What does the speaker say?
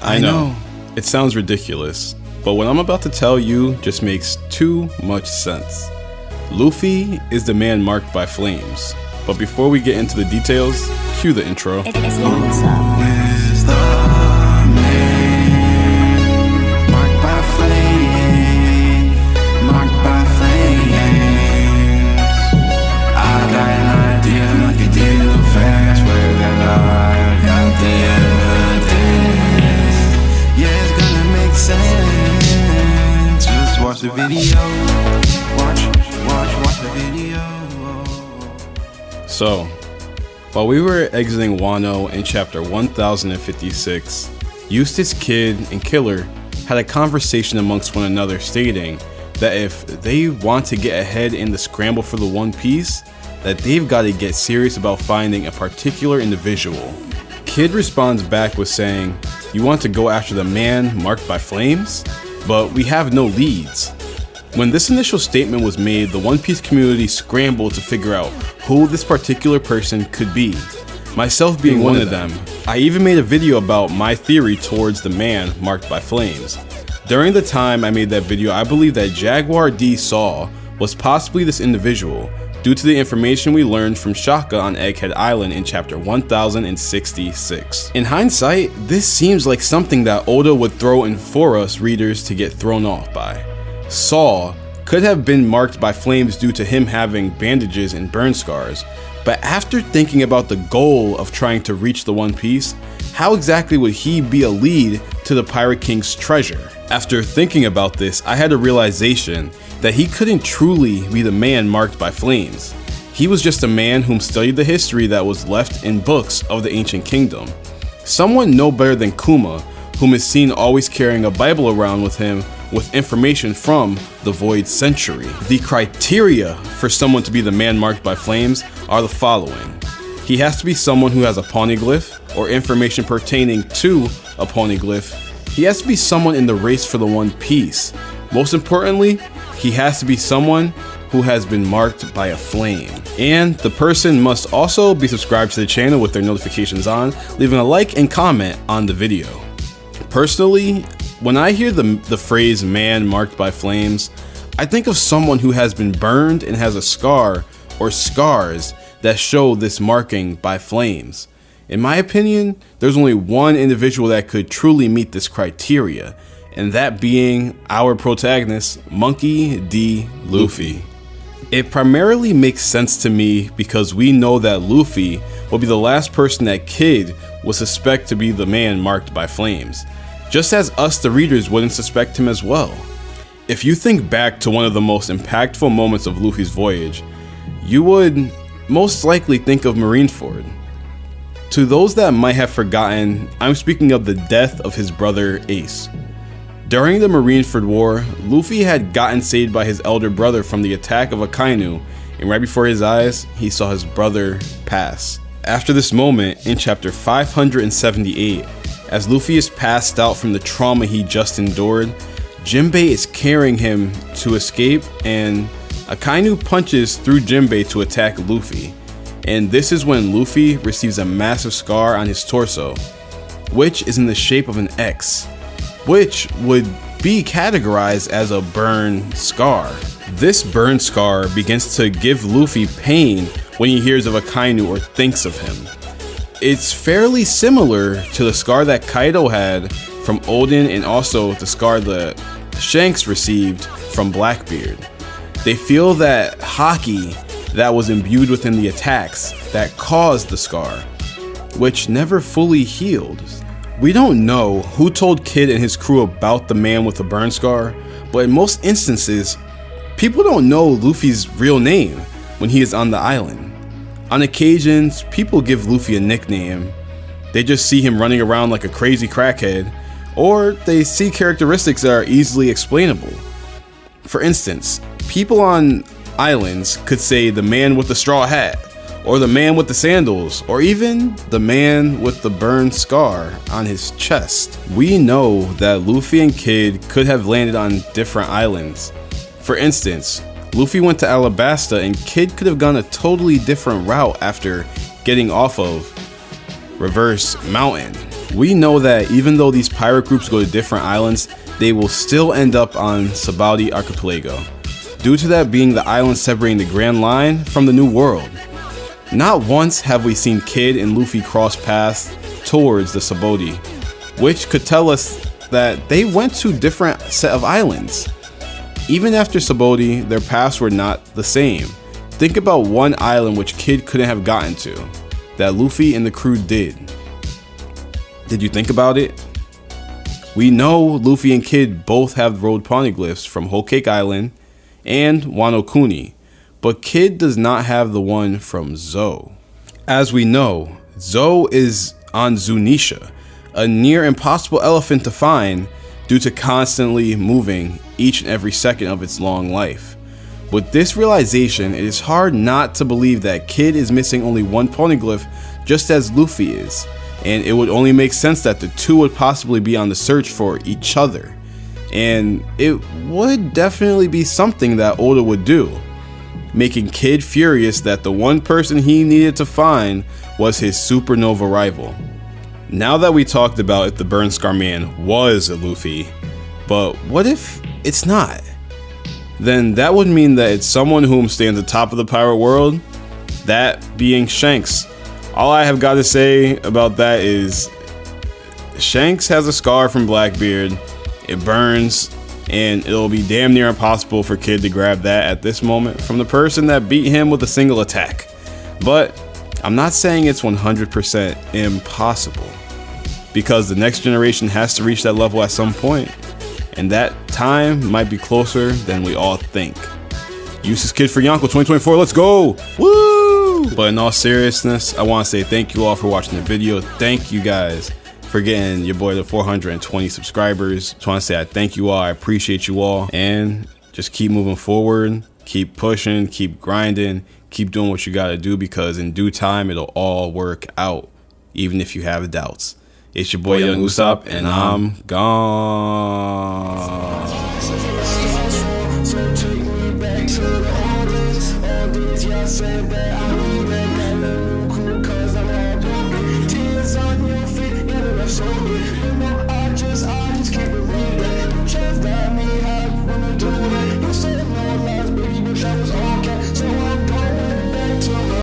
I know. It sounds ridiculous, but what I'm about to tell you just makes too much sense. Luffy is the man marked by flames. But before we get into the details, cue the intro. It's manga. Watch the video. Watch the video. So, while we were exiting Wano in chapter 1056, Eustace, Kid, and Killer had a conversation amongst one another stating that if they want to get ahead in the scramble for the One Piece, that they've got to get serious about finding a particular individual. Kid responds back with saying, "You want to go after the man marked by flames? But we have no leads." When this initial statement was made, the One Piece community scrambled to figure out who this particular person could be, myself being one of them. I even made a video about my theory towards the man marked by flames. During the time I made that video, I believe that Jaguar 𝙲𝚘𝚙𝚅 was possibly this individual, due to the information we learned from Shaka on Egghead Island in chapter 1066. In hindsight, this seems like something that Oda would throw in for us readers to get thrown off by. Saw could have been marked by flames due to him having bandages and burn scars, but after thinking about the goal of trying to reach the One Piece, how exactly would he be a lead to the Pirate King's treasure? After thinking about this, I had a realization that he couldn't truly be the man marked by flames. He was just a man whom studied the history that was left in books of the ancient kingdom. Someone no better than Kuma, whom is seen always carrying a Bible around with him with information from the Void Century. The criteria for someone to be the man marked by flames are the following. He has to be someone who has a poneglyph or information pertaining to a poneglyph. He has to be someone in the race for the One Piece. Most importantly, he has to be someone who has been marked by a flame. And the person must also be subscribed to the channel with their notifications on, leaving a like and comment on the video. Personally, when I hear the phrase man marked by flames, I think of someone who has been burned and has a scar or scars that show this marking by flames. In my opinion, there's only one individual that could truly meet this criteria, and that being our protagonist, Monkey D. Luffy. It primarily makes sense to me because we know that Luffy will be the last person that Kid would suspect to be the man marked by flames, just as us the readers wouldn't suspect him as well. If you think back to one of the most impactful moments of Luffy's voyage, you would most likely think of Marineford. To those that might have forgotten, I'm speaking of the death of his brother Ace. During the Marineford War, Luffy had gotten saved by his elder brother from the attack of Akainu, and right before his eyes, he saw his brother pass. After this moment, in chapter 578, as Luffy is passed out from the trauma he just endured, Jinbei is carrying him to escape, and Akainu punches through Jinbei to attack Luffy. And this is when Luffy receives a massive scar on his torso, which is in the shape of an X, which would be categorized as a burn scar. This burn scar begins to give Luffy pain when he hears of Akainu or thinks of him. It's fairly similar to the scar that Kaido had from Oden and also the scar that Shanks received from Blackbeard. They feel that haki that was imbued within the attacks that caused the scar, which never fully healed. We don't know who told Kid and his crew about the man with the burn scar, but in most instances, people don't know Luffy's real name when he is on the island. On occasions, people give Luffy a nickname. They just see him running around like a crazy crackhead, or they see characteristics that are easily explainable. For instance, people on islands could say the man with the straw hat, or the man with the sandals, or even the man with the burned scar on his chest. We know that Luffy and Kid could have landed on different islands. For instance, Luffy went to Alabasta and Kid could have gone a totally different route after getting off of Reverse Mountain. We know that even though these pirate groups go to different islands, they will still end up on 𝚬𝚙𝚎 archipelago, due to that being the island separating the Grand Line from the New World. Not once have we seen Kid and Luffy cross paths towards the 𝚬𝚙𝚎, which could tell us that they went to different set of islands. Even after 𝚬𝚙𝚎, their paths were not the same. Think about one island which Kid couldn't have gotten to, that Luffy and the crew did. Did you think about it? We know Luffy and Kid both have road poneglyphs from Whole Cake Island and Wano Kuni, but Kid does not have the one from Zou. As we know, Zou is on Zunisha, a near impossible elephant to find due to constantly moving each and every second of its long life. With this realization, it is hard not to believe that Kid is missing only one poneglyph just as Luffy is, and it would only make sense that the two would possibly be on the search for each other. And it would definitely be something that Oda would do, making Kid furious that the one person he needed to find was his supernova rival. Now that we talked about if the Burn Scar Man was a Luffy, but what if it's not? Then that would mean that it's someone whom stands atop of the pirate world, that being Shanks. All I have got to say about that is Shanks has a scar from Blackbeard, it burns, and it'll be damn near impossible for Kid to grab that at this moment from the person that beat him with a single attack. But I'm not saying it's 100% impossible, because the next generation has to reach that level at some point, and that time might be closer than we all think. Useless Kid for Yonko 2024, let's go! Woo! But in all seriousness, I want to say thank you all for watching the video. Thank you guys for getting your boy to 420 subscribers. Just want to say I thank you all, I appreciate you all, and just keep moving forward, keep pushing, keep grinding, keep doing what you gotta do, because in due time it'll all work out, even if you have doubts. It's your boy Young Usopp, and I'm gone. Said that I need that new crew, cause I'm all broken. Tears on your feet, yeah, that's so good.